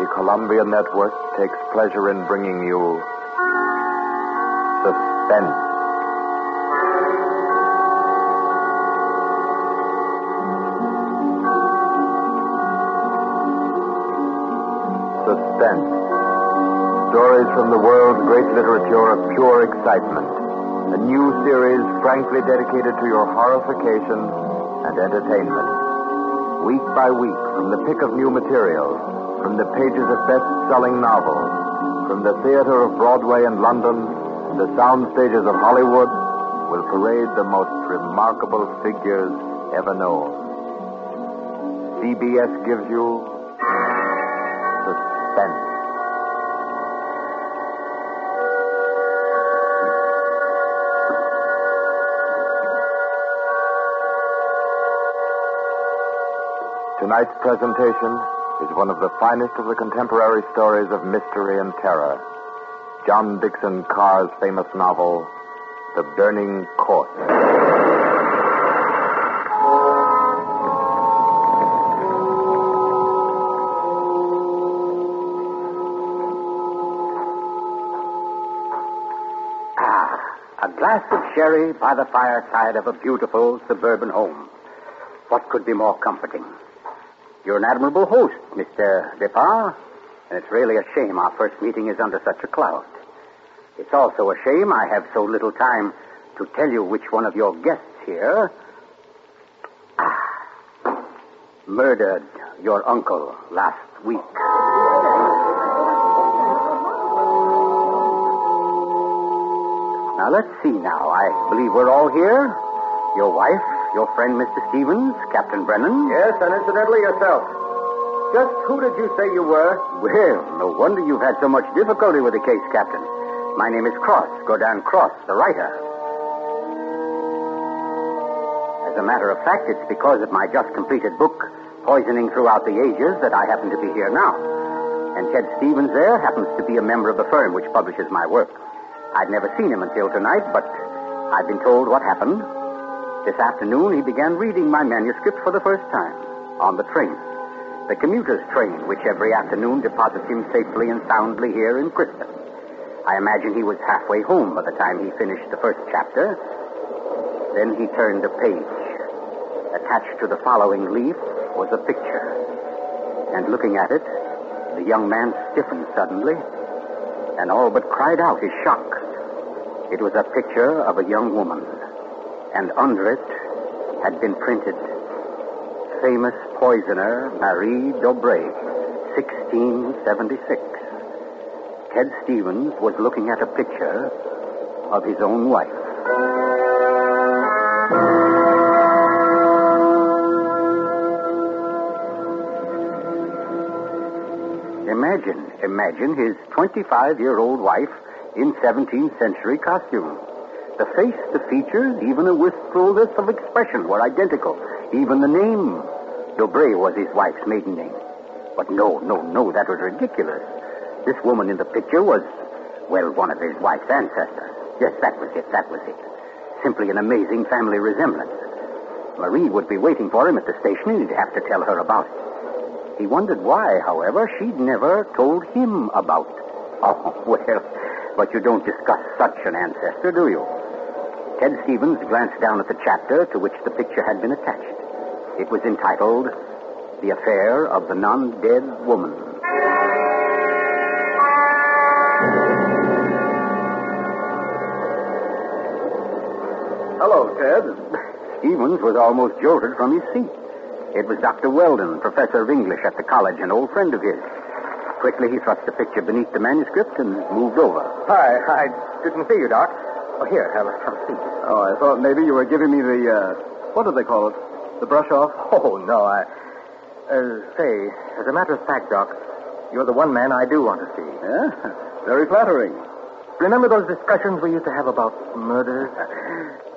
the Columbia Network takes pleasure in bringing you Suspense. Suspense. Stories from the world's great literature of pure excitement. A new series frankly dedicated to your horrification and entertainment. Week by week, from the pick of new material, from the pages of best-selling novels, from the theater of Broadway and London, the sound stages of Hollywood, will parade the most remarkable figures ever known. CBS gives you Suspense. Tonight's presentation is one of the finest of the contemporary stories of mystery and terror. John Dickson Carr's famous novel, The Burning Court. A glass of sherry by the fireside of a beautiful suburban home. What could be more comforting? You're an admirable host, Mr. Depar, and it's really a shame our first meeting is under such a cloud. It's also a shame I have so little time to tell you which one of your guests here murdered your uncle last week. Now, let's see now. I believe we're all here. Your wife, your friend, Mr. Stevens, Captain Brennan. Yes, and incidentally, yourself. Just who did you say you were? Well, no wonder you've had so much difficulty with the case, Captain. My name is Cross, Gordon Cross, the writer. As a matter of fact, it's because of my just completed book, Poisoning Throughout the Ages, that I happen to be here now. And Ted Stevens there happens to be a member of the firm which publishes my work. I'd never seen him until tonight, but I've been told what happened. This afternoon, he began reading my manuscript for the first time on the train. The commuter's train, which every afternoon deposits him safely and soundly here in Criston. I imagine he was halfway home by the time he finished the first chapter. Then he turned a page. Attached to the following leaf was a picture. And looking at it, the young man stiffened suddenly and all but cried out his shock. It was a picture of a young woman, and under it had been printed, famous poisoner Marie Dobré, 1676. Ted Stevens was looking at a picture of his own wife. Imagine his 25-year-old wife in 17th century costume. The face, the features, even a wistfulness of expression were identical. Even the name. Dobré was his wife's maiden name. But no, that was ridiculous. This woman in the picture was, well, one of his wife's ancestors. Yes, that was it. Simply an amazing family resemblance. Marie would be waiting for him at the station, and he'd have to tell her about it. He wondered why, however, she'd never told him about it. Oh, well, but you don't discuss such an ancestor, do you? Ted Stevens glanced down at the chapter to which the picture had been attached. It was entitled, The Affair of the Non-Dead Woman. Hello, Ted. Stevens was almost jolted from his seat. It was Dr. Weldon, professor of English at the college, an old friend of his. Quickly, he thrust the picture beneath the manuscript and moved over. Hi, I didn't see you, Doc. Oh, here, have a seat. Oh, I thought maybe you were giving me the, what do they call it? The brush off? Oh, no, say, as a matter of fact, Doc, you're the one man I do want to see. Yeah? Very flattering. Remember those discussions we used to have about murders?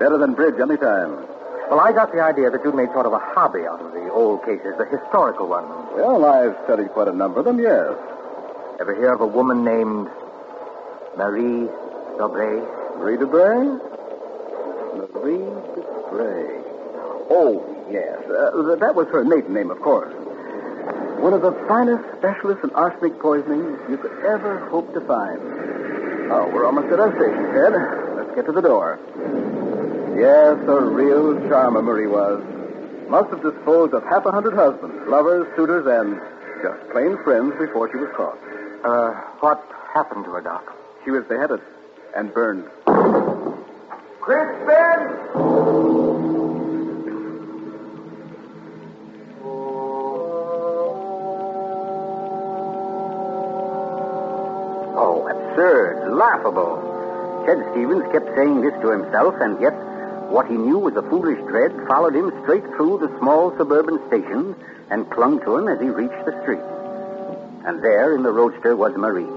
Better than bridge any time. Well, I got the idea that you'd made sort of a hobby out of the old cases, the historical ones. Well, I've studied quite a number of them, yes. Ever hear of a woman named Marie Dobré? Marie Dobré? Marie Dobré. Oh, yes. That was her maiden name, of course. One of the finest specialists in arsenic poisoning you could ever hope to find. Oh, we're almost at our station, Ted. Let's get to the door. Yes, a real charmer Marie was. Must have disposed of 100 husbands, lovers, suitors, and just plain friends before she was caught. What happened to her, Doc? She was beheaded and burned. Crispin! Oh, absurd, laughable. Ted Stevens kept saying this to himself, and yet what he knew was a foolish dread followed him straight through the small suburban station and clung to him as he reached the street. And there in the roadster was Marie,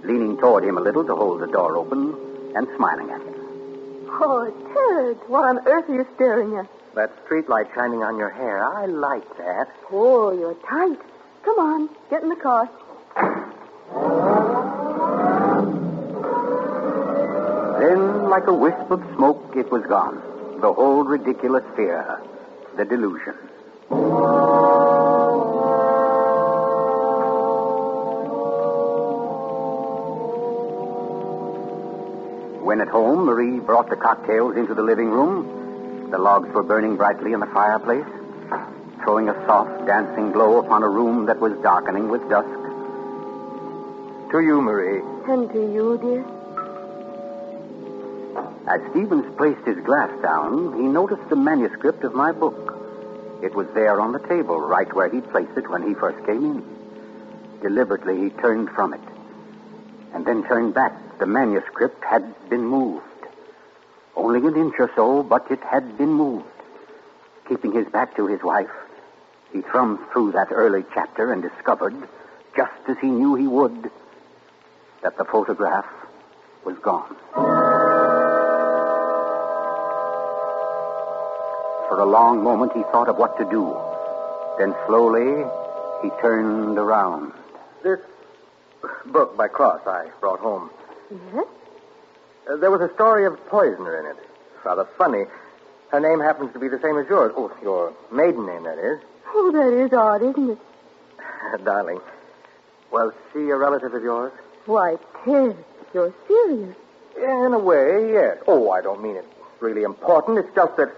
leaning toward him a little to hold the door open and smiling at him. Oh, Ted, what on earth are you staring at? That streetlight shining on your hair. I like that. Oh, you're tight. Come on, get in the car. Then, like a wisp of smoke, it was gone. The whole ridiculous fear, the delusion. When at home, Marie brought the cocktails into the living room. The logs were burning brightly in the fireplace, throwing a soft, dancing glow upon a room that was darkening with dusk. To you, Marie. And to you, dear. As Stevens placed his glass down, he noticed the manuscript of my book. It was there on the table, right where he'd placed it when he first came in. Deliberately, he turned from it, and then turned back. The manuscript had been moved. Only an inch or so, but it had been moved. Keeping his back to his wife, he thumbed through that early chapter and discovered, just as he knew he would, that the photograph was gone. For a long moment, he thought of what to do. Then slowly, he turned around. This book by Cross I brought home. Yes? There was a story of a poisoner in it. Rather funny. Her name happens to be the same as yours. Oh, your maiden name, that is. Oh, that is odd, isn't it? Darling, was she a relative of yours? Why, Ted, you're serious. In a way, yes. Oh, I don't mean it's really important. It's just that,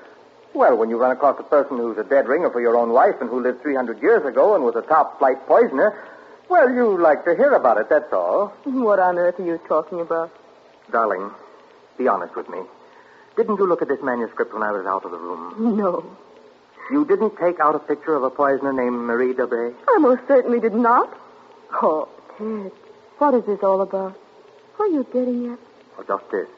well, when you run across a person who's a dead ringer for your own wife and who lived 300 years ago and was a top-flight poisoner, well, you like to hear about it, that's all. What on earth are you talking about? Darling, be honest with me. Didn't you look at this manuscript when I was out of the room? No. You didn't take out a picture of a poisoner named Marie Dobré? I most certainly did not. Oh, Ted, what is this all about? What are you getting at? Well, just this.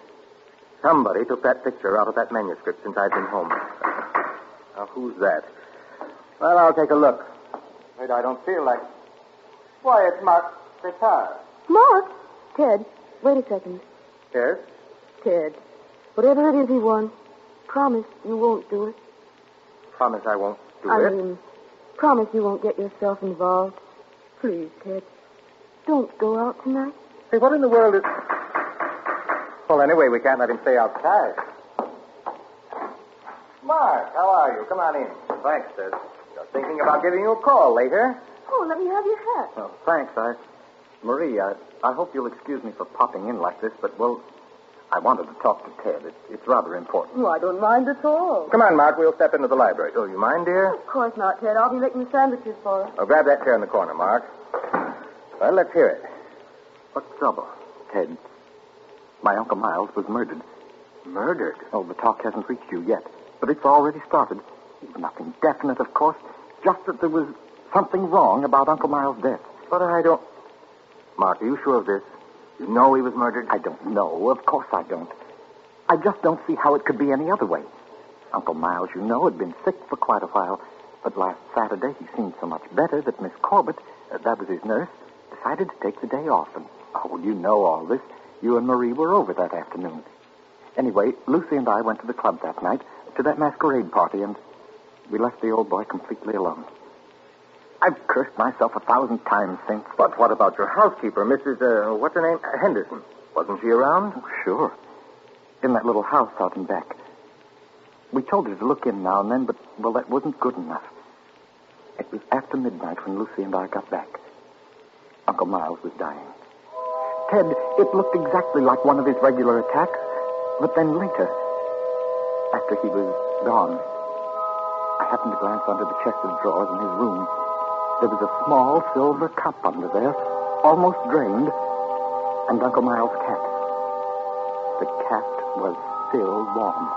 Somebody took that picture out of that manuscript since I've been home. Now, who's that? Well, I'll take a look. Wait, I don't feel like... Why, it's Mark Petard. Mark? Ted, wait a second. Yes? Ted, whatever it is he wants, promise you won't do it. Promise I won't do I it? mean, promise you won't get yourself involved. Please, Ted, don't go out tonight. Hey, what in the world is... Well, anyway, we can't let him stay outside. Mark, how are you? Come on in. Thanks, Ted. You're thinking about giving you a call later. Oh, let me have your hat. Oh, thanks. Marie, I hope you'll excuse me for popping in like this, but, well, I wanted to talk to Ted. It's rather important. Oh, I don't mind at all. Come on, Mark. We'll step into the library. Oh, you mind, dear? Of course not, Ted. I'll be making sandwiches for her. Oh, grab that chair in the corner, Mark. Well, let's hear it. What's the trouble? Ted, my Uncle Miles was murdered. Murdered? Oh, the talk hasn't reached you yet, but it's already started. Nothing definite, of course, just that there was something wrong about Uncle Miles' death. But I don't... Mark, are you sure of this? You know he was murdered? I don't know. Of course I don't. I just don't see how it could be any other way. Uncle Miles, you know, had been sick for quite a while, but last Saturday he seemed so much better that Miss Corbett, that was his nurse, decided to take the day off. And, oh, well, you know all this. You and Marie were over that afternoon. Anyway, Lucy and I went to the club that night, to that masquerade party, and we left the old boy completely alone. I've cursed myself 1,000 times since. But what about your housekeeper, Mrs., what's her name? Henderson. Wasn't she around? Oh, sure. In that little house out in back. We told her to look in now and then, but, well, that wasn't good enough. It was after midnight when Lucy and I got back. Uncle Miles was dying. Ted, it looked exactly like one of his regular attacks, but then later, after he was gone, I happened to glance under the chest of drawers in his room. There was a small silver cup under there, almost drained, and Uncle Miles' cat. The cat was still warm,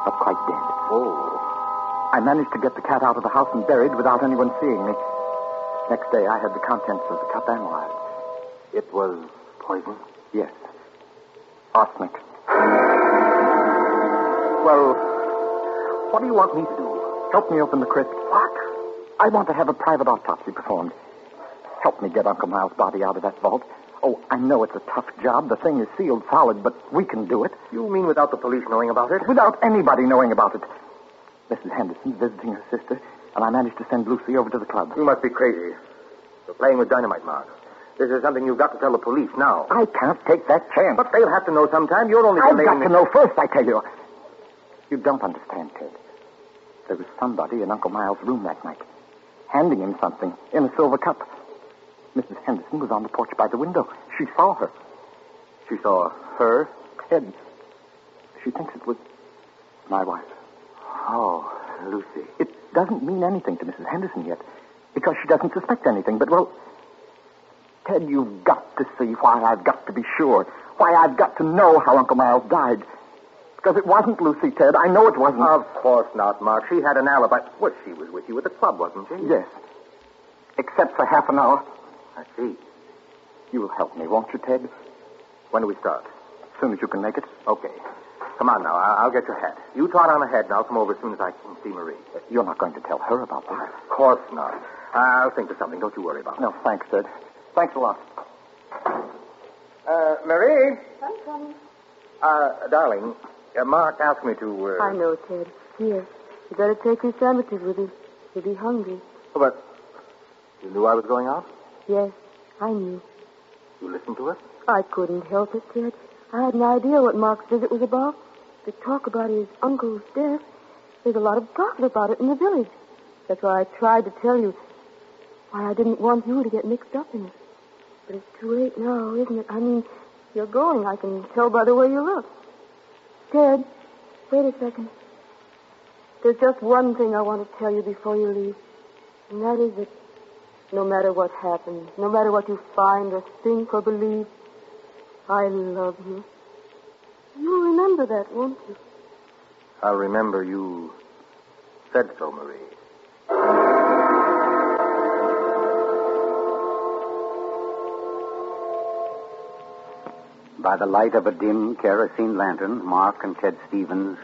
but quite dead. Oh. I managed to get the cat out of the house and buried without anyone seeing me. Next day, I had the contents of the cup analyzed. It was poison? Yes. Arsenic. Well, what do you want me to do? Help me open the crypt. What? I want to have a private autopsy performed. Help me get Uncle Miles' body out of that vault. Oh, I know it's a tough job. The thing is sealed solid, but we can do it. You mean without the police knowing about it? Without anybody knowing about it. Mrs. Henderson visiting her sister, and I managed to send Lucy over to the club. You must be crazy. You're playing with dynamite, Mark. This is something you've got to tell the police now. I can't take that chance. But they'll have to know sometime. You're only I've delaying got to know first, I tell you. You don't understand, Ted. There was somebody in Uncle Miles' room that night, handing him something in a silver cup. Mrs. Henderson was on the porch by the window. She saw her. She saw her, Ted. She thinks it was my wife. Oh, Lucy. It doesn't mean anything to Mrs. Henderson yet, because she doesn't suspect anything. But, well, Ted, you've got to see why I've got to be sure. Why I've got to know how Uncle Miles died. Because it wasn't Lucy, Ted. I know it wasn't. Of course not, Mark. She had an alibi. Well, she was with you at the club, wasn't she? Yes. Except for half an hour. I see. You'll help me, won't you, Ted? When do we start? As soon as you can make it. Okay. Come on now. I'll get your hat. You trot on ahead, and I'll come over as soon as I can see Marie. You're not going to tell her about this. Of course not. I'll think of something. Don't you worry about it. No, thanks, Ted. Thanks a lot. Marie? I'm coming. Darling, Mark asked me to... I know, Ted. Here. You better take your sandwiches with you. You'll be hungry. But you knew I was going out? Yes, I knew. You listened to it? I couldn't help it, Ted. I had no idea what Mark's visit was about. The talk about his uncle's death. There's a lot of gossip about it in the village. That's why I tried to tell you. Why I didn't want you to get mixed up in it. But it's too late now, isn't it? I mean, you're going. I can tell by the way you look. Ted, wait a second. There's just one thing I want to tell you before you leave. And that is that no matter what happens, no matter what you find or think or believe, I love you. You'll remember that, won't you? I'll remember you said so, Marie. By the light of a dim kerosene lantern, Mark and Ted Stevens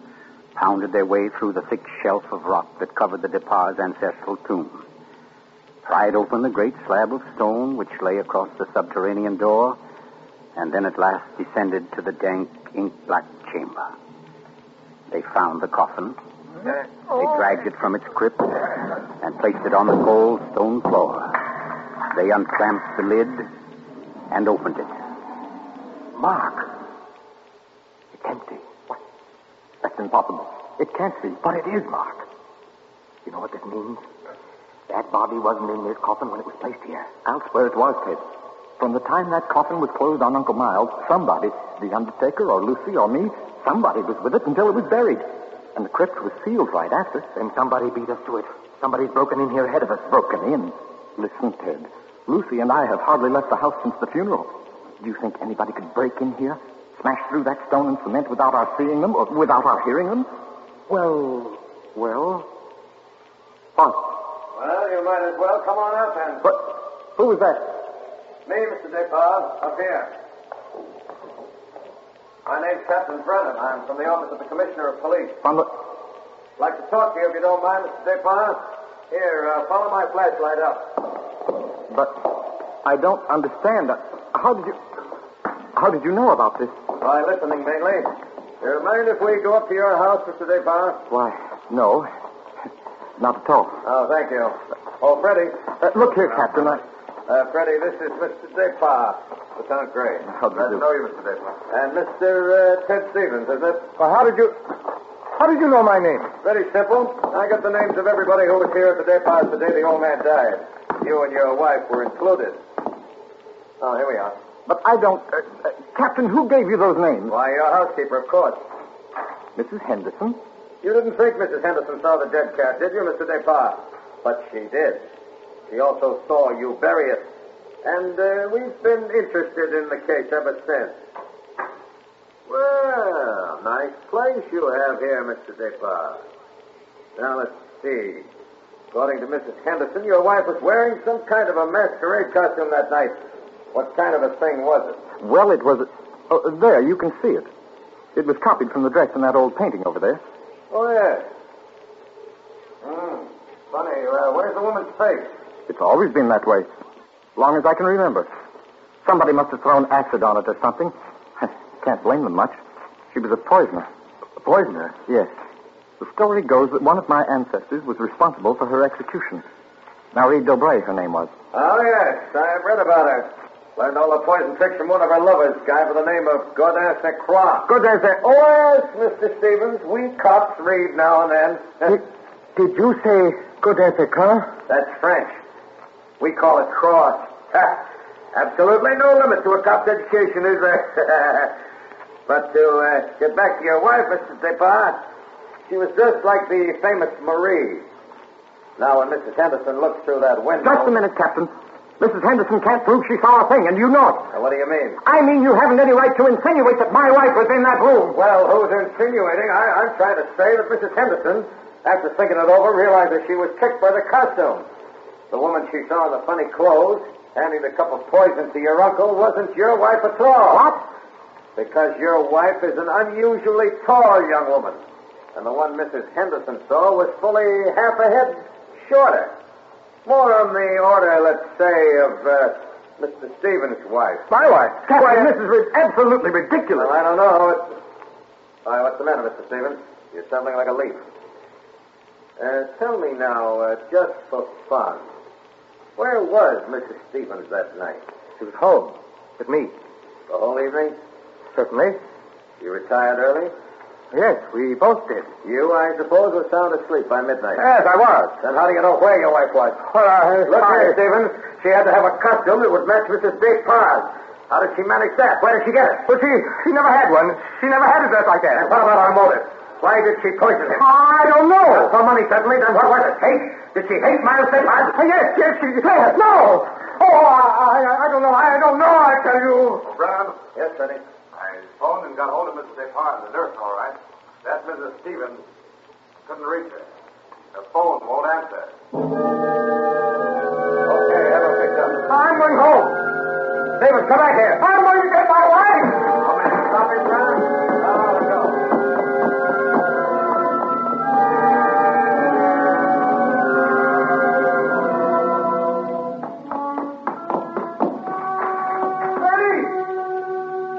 pounded their way through the thick shelf of rock that covered the Depar's ancestral tomb, pried open the great slab of stone which lay across the subterranean door, and then at last descended to the dank, ink-black chamber. They found the coffin. They dragged it from its crypt and placed it on the cold stone floor. They unclamped the lid and opened it. Mark. It's empty. What? That's impossible. It can't be. But it is, Mark. You know what this means? That body wasn't in this coffin when it was placed here. I'll swear it was, Ted. From the time that coffin was closed on Uncle Miles, somebody, the undertaker or Lucy or me, somebody was with it until it was buried. And the crypt was sealed right after. Then somebody beat us to it. Somebody's broken in here ahead of us. Broken in? Listen, Ted. Lucy and I have hardly left the house since the funeral. Do you think anybody could break in here, smash through that stone and cement without our seeing them or without our hearing them? Well... What? Well, you might as well come on up and... What? Who was that? Me, Mr. Depard, up here. My name's Captain Brennan. I'm from the office of the Commissioner of Police. From the... Like to talk to you if you don't mind, Mr. Depard. Here, follow my flashlight up. But I don't understand. How did you know about this? By listening, mainly. Do you mind if we go up to your house, Mr. Depard? Why, no. Not at all. Oh, thank you. Oh, Freddie. Look here, Captain. Freddie, this is Mr. Depard, Lieutenant Gray. How do you do? Glad to know you, Mr. Depard. And Mr. Ted Stevens, isn't it? Well, how did you... How did you know my name? Very simple. I got the names of everybody who was here at the depot the day the old man died. You and your wife were included. Oh, here we are. But I don't... Captain, who gave you those names? Why, your housekeeper, of course. Mrs. Henderson? You didn't think Mrs. Henderson saw the dead cat, did you, Mr. Depart? But she did. She also saw you bury it. And we've been interested in the case ever since. Well, nice place you have here, Mr. Depart. Now, let's see. According to Mrs. Henderson, your wife was wearing some kind of a masquerade costume that night. What kind of a thing was it? Well, it was... there, you can see it. It was copied from the dress in that old painting over there. Oh, yes. Funny. Where's the woman's face? It's always been that way. As long as I can remember. Somebody must have thrown acid on it or something. Can't blame them much. She was a poisoner. A poisoner? Yes. The story goes that one of my ancestors was responsible for her execution. Marie Dobray, her name was. Oh, yes. I've read about her. Learned all the poison tricks from one of her lovers, guy by the name of Godin St. Croix. Godin St. Oh, yes, Mr. Stevens. We cops read now and then. Did you say Godin St. Croix? That's French. We call it cross. Absolutely no limit to a cop's education, is there? But to get back to your wife, Mr. Depart, she was just like the famous Marie. Now, when Mrs. Henderson looks through that window... Just a minute, Captain. Mrs. Henderson can't prove she saw a thing, and you know it. Now, what do you mean? I mean you haven't any right to insinuate that my wife was in that room. Well, who's insinuating? I'm trying to say that Mrs. Henderson, after thinking it over, realized that she was tricked by the costume. The woman she saw in the funny clothes, handing the cup of poison to your uncle, wasn't your wife at all. What? Because your wife is an unusually tall young woman. And the one Mrs. Henderson saw was fully half a head shorter. More on the order, let's say, of Mr. Stevens' wife. My wife? Captain, this is absolutely ridiculous. Well, I don't know. Why, what's the matter, Mr. Stevens? You're trembling like a leaf. Tell me now, just for fun, where was Mrs. Stevens that night? She was home. With me. The whole evening? Certainly. You retired early? Yes, we both did. You, I suppose, were sound asleep by midnight. Yes, I was. Then how do you know where your wife was? Well, Look here, Stevens. She had to have a costume that would match Mrs. Despar's. How did she manage that? Where did she get it? Well, she never had one. She never had a dress like that. And what about her motive? Why did she poison him? I don't know. Not for money, certainly. Then what was it? Hate? Did she hate Miles Despard? Yes, she did. No. Oh, I don't know. I don't know, I tell you. Brown? Yes, Sonny. I phoned and got hold of Mrs. Despard, the nurse, all right. That Mrs. Stevens couldn't reach her. Her phone won't answer. Okay, have her picked up. I'm going home. Stevens, come back here. I'm going to get my wife. Come in. Stop it, Brown. Now, let's go.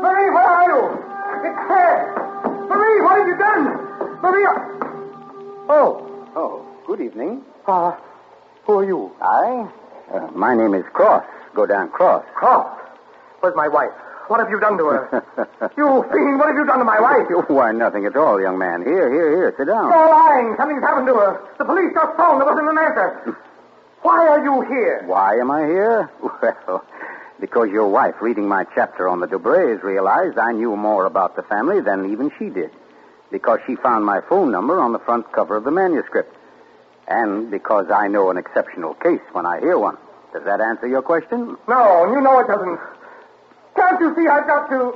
Marie, where are you? It's Ted. Marie, what have you done? Marie. Oh, good evening. Who are you? My name is Cross. Godin Cross. Cross. Where's my wife? What have you done to her? You fiend, what have you done to my wife? Why, nothing at all, young man. Here, sit down. You're lying. Something's happened to her. The police just phoned. There wasn't an answer. Why are you here? Why am I here? Well, because your wife, reading my chapter on the Dobrays, realized I knew more about the family than even she did. Because she found my phone number on the front cover of the manuscript. And because I know an exceptional case when I hear one. Does that answer your question? No, you know it doesn't. Can't you see I've got to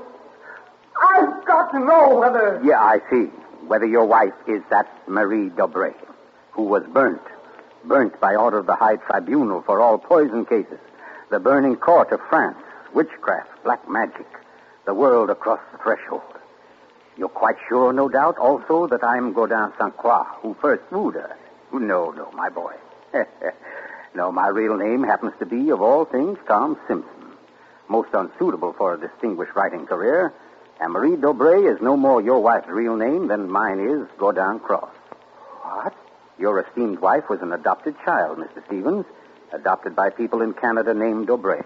know whether... Yeah, I see. Whether your wife is that Marie Dobray, who was burnt by order of the High Tribunal for all poison cases, the burning court of France, witchcraft, black magic, the world across the threshold. You're quite sure, no doubt, also, that I'm Godin St. Croix, who first wooed her. No, my boy. No, my real name happens to be, of all things, Tom Simpson. Most unsuitable for a distinguished writing career. And Marie Dobray is no more your wife's real name than mine is Godin Cross. What? Your esteemed wife was an adopted child, Mr. Stevens, adopted by people in Canada named Dobray,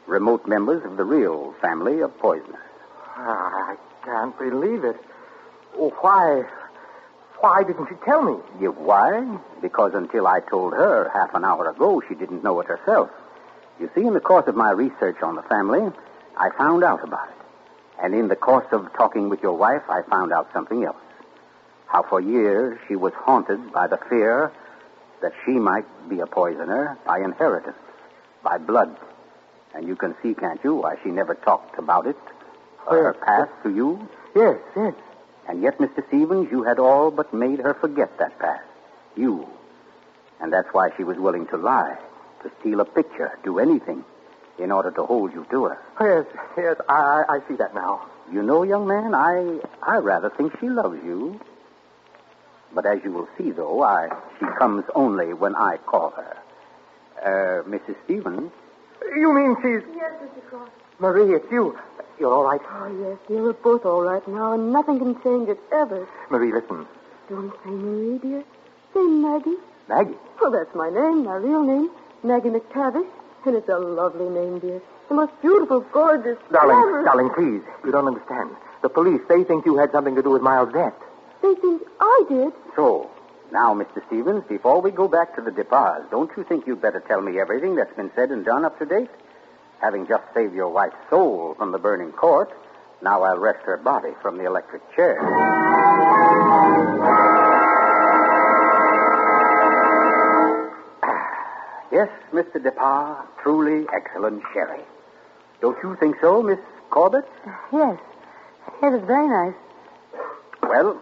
remote members of the real family of poisoners. I can't believe it. Oh, why Why didn't you tell me? Why? Because until I told her half an hour ago, she didn't know it herself. You see, in the course of my research on the family, I found out about it. And in the course of talking with your wife, I found out something else. How for years she was haunted by the fear that she might be a poisoner by inheritance, by blood. And you can see, can't you, why she never talked about it, her past to you? Yes. And yet, Mr. Stevens, you had all but made her forget that past. You. And that's why she was willing to lie, to steal a picture, do anything, in order to hold you to her. Yes, I see that now. You know, young man, I rather think she loves you. But as you will see, though, she comes only when I call her. Mrs. Stevens? You mean she's... Yes, Mr. Cross. Marie, it's you. You're all right? Oh, yes, dear. We're both all right now, and nothing can change it ever. Marie, listen. Don't say Marie, dear. Say Maggie. Maggie? Well, that's my name, my real name. Maggie McTavish. And it's a lovely name, dear. The most beautiful, gorgeous... Darling, please. You don't understand. The police, they think you had something to do with Miles' death. They think I did. So, now, Mr. Stevens, before we go back to the Depars, don't you think you'd better tell me everything that's been said and done up to date? Having just saved your wife's soul from the burning court, now I'll wrest her body from the electric chair. Yes, Mr. Depar, truly excellent sherry. Don't you think so, Miss Corbett? Yes. It is very nice. Well,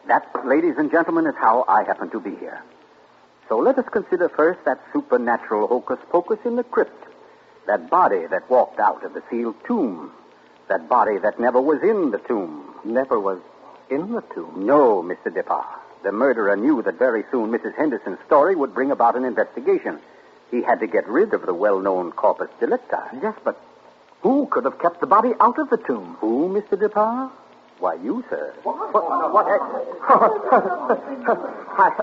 that, ladies and gentlemen, is how I happen to be here. So let us consider first that supernatural hocus-pocus in the crypt. That body that walked out of the sealed tomb. That body that never was in the tomb. Never was in the tomb? No, Mr. Depar. The murderer knew that very soon Mrs. Henderson's story would bring about an investigation. He had to get rid of the well-known corpus delicti. Yes, but who could have kept the body out of the tomb? Who, Mr. Depar? Why, you, sir. What?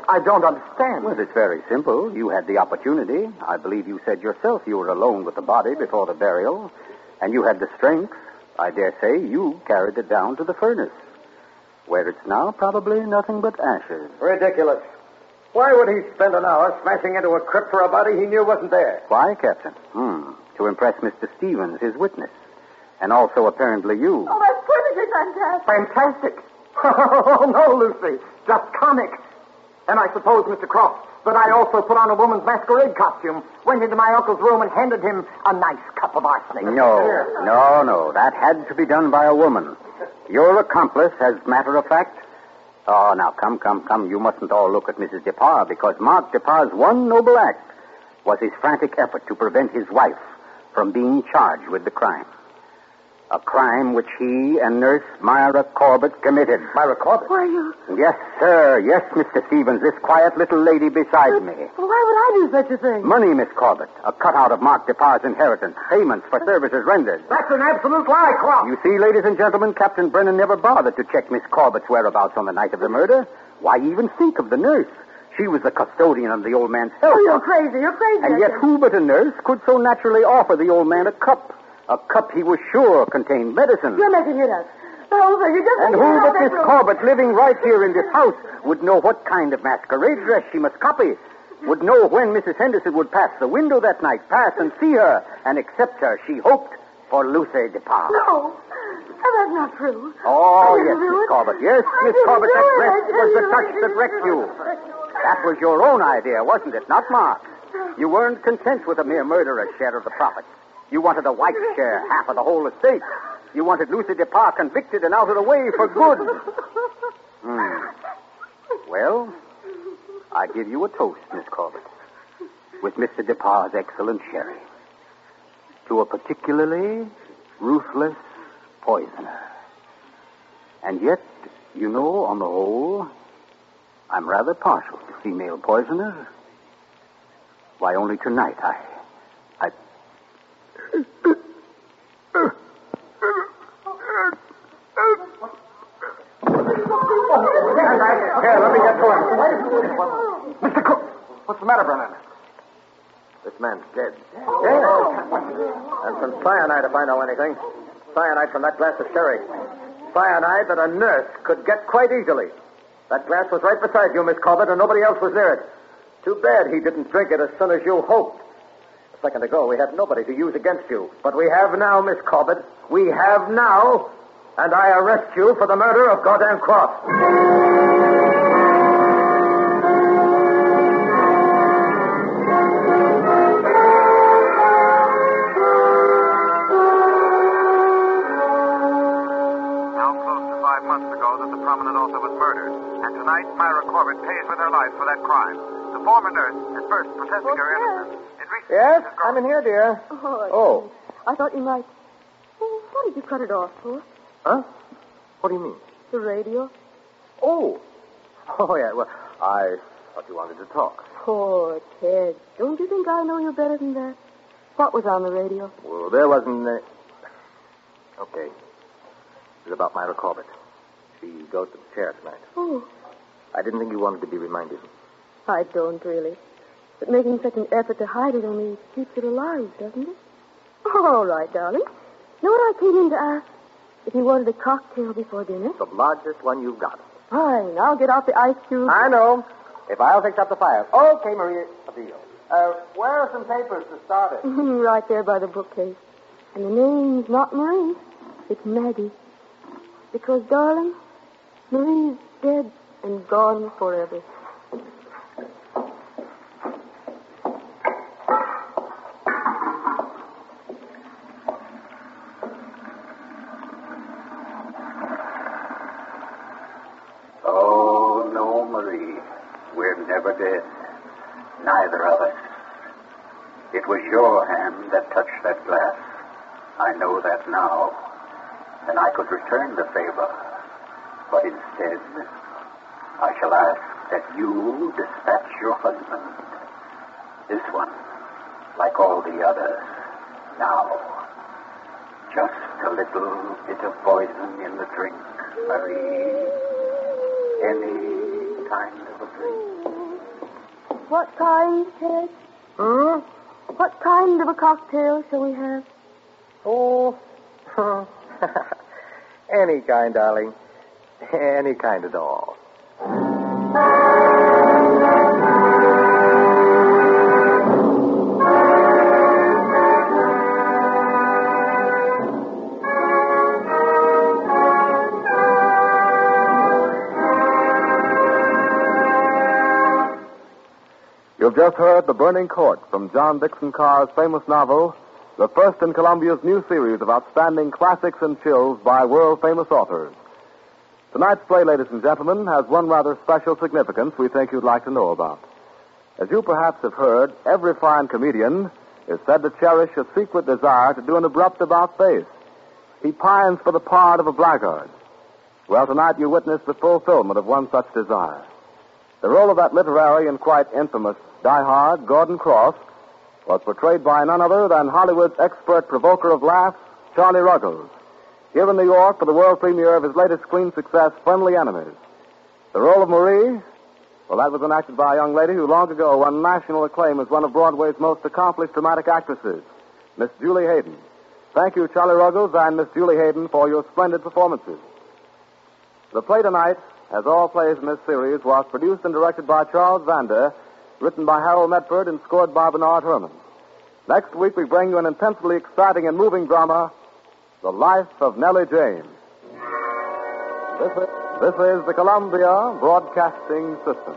I don't understand. Well, it's very simple. You had the opportunity. I believe you said yourself you were alone with the body before the burial. And you had the strength. I dare say you carried it down to the furnace, where it's now probably nothing but ashes. Ridiculous. Why would he spend an hour smashing into a crypt for a body he knew wasn't there? Why, Captain? To impress Mr. Stevens, his witness. And also, apparently, you. Oh, that's perfectly fantastic. Fantastic. Oh, no, Lucy. Just comic. And I suppose, Mr. Croft, that I also put on a woman's masquerade costume, went into my uncle's room and handed him a nice cup of arsenic. No. That had to be done by a woman. Your accomplice, as a matter of fact. Oh, now, come. You mustn't all look at Mrs. Depar, because Mark Depar's one noble act was his frantic effort to prevent his wife from being charged with the crime. A crime which he and Nurse Myra Corbett committed. Myra Corbett? Why, you... Yes, sir. Yes, Mr. Stevens. This quiet little lady beside me. Well, why would I do such a thing? Money, Miss Corbett. A cutout of Mark Depar's inheritance. Payments for services rendered. That's an absolute lie, Croft. You see, ladies and gentlemen, Captain Brennan never bothered to check Miss Corbett's whereabouts on the night of the murder. Why even think of the nurse? She was the custodian of the old man's health. Oh, you're crazy. And yet who but a nurse could so naturally offer the old man a cup? A cup he was sure contained medicine. You're making it up. Oh, you just... And who but Miss Corbett, living right here in this house, would know what kind of masquerade dress she must copy, would know when Mrs. Henderson would pass the window that night, pass and see her, and accept her, she hoped, for Lucy Depar. No, that's not true. Oh, yes, Miss Corbett. Yes, Miss Corbett, that dress was the touch that wrecked you. That was your own idea, wasn't it? Not Mark's. You weren't content with a mere murderer's share of the profits. You wanted a wife's share, half of the whole estate. You wanted Lucy Depar convicted and out of the way for good. Well, I give you a toast, Miss Corbett, with Mr. Depar's excellent sherry. To a particularly ruthless poisoner. And yet, you know, on the whole, I'm rather partial to female poisoners. Why, only tonight I... Here, let me get to him. Mr. Cook, what's the matter, Brennan? This man's dead. Dead? And some cyanide, if I know anything. Cyanide from that glass of sherry. Cyanide that a nurse could get quite easily. That glass was right beside you, Miss Corbett, and nobody else was near it. Too bad he didn't drink it as soon as you hoped. A second ago, we had nobody to use against you. But we have now, Miss Corbett. We have now. And I arrest you for the murder of Gordon Cross. Now close to 5 months ago that the prominent author was murdered. And tonight, Myra Corbett pays with her life for that crime. The former nurse, at first protesting her innocence, in recent Yes, years has grown... I'm in here, dear. Oh. I thought you might. Oh, what did you cut it off for? Huh? What do you mean? The radio. Oh, yeah. Well, I thought you wanted to talk. Poor Ted. Don't you think I know you better than that? What was on the radio? Well, there wasn't... Okay. It was about Myra Corbett. She goes to the chair tonight. Oh, I didn't think you wanted to be reminded. I don't really. But making such an effort to hide it only keeps it alive, doesn't it? All right, darling. Know what I came in to ask? If you wanted a cocktail before dinner? The largest one you've got. Fine. I'll get out the ice cube. I know. If I'll fix up the fire. Okay, Maria. A deal. Where are some papers to start it? Right there by the bookcase. And the name's not Marie. It's Maggie. Because, darling, Marie's dead and gone forever. Oh, no, Marie. We're never dead. Neither of us. It was your hand that touched that glass. I know that now. And I could return the favor. But instead, I shall ask that you dispatch your husband. This one, like all the others, now. Just a little bit of poison in the drink, Marie. Any kind of a drink. What kind, Ted? What kind of a cocktail shall we have? Oh, any kind, darling. Any kind at all. You've just heard The Burning Court from John Dixon Carr's famous novel, the first in Columbia's new series of outstanding classics and chills by world-famous authors. Tonight's play, ladies and gentlemen, has one rather special significance we think you'd like to know about. As you perhaps have heard, every fine comedian is said to cherish a secret desire to do an abrupt about-face. He pines for the part of a blackguard. Well, tonight you witness the fulfillment of one such desire. The role of that literary and quite infamous diehard, Gordon Cross, was portrayed by none other than Hollywood's expert provoker of laughs, Charlie Ruggles, here in New York for the world premiere of his latest screen success, Friendly Enemies. The role of Marie, well, that was enacted by a young lady who long ago won national acclaim as one of Broadway's most accomplished dramatic actresses, Miss Julie Hayden. Thank you, Charlie Ruggles and Miss Julie Hayden, for your splendid performances. The play tonight, as all plays in this series, was produced and directed by Charles Vander, written by Harold Medford and scored by Bernard Herrmann. Next week, we bring you an intensely exciting and moving drama, The Life of Nellie James. This is the Columbia Broadcasting System.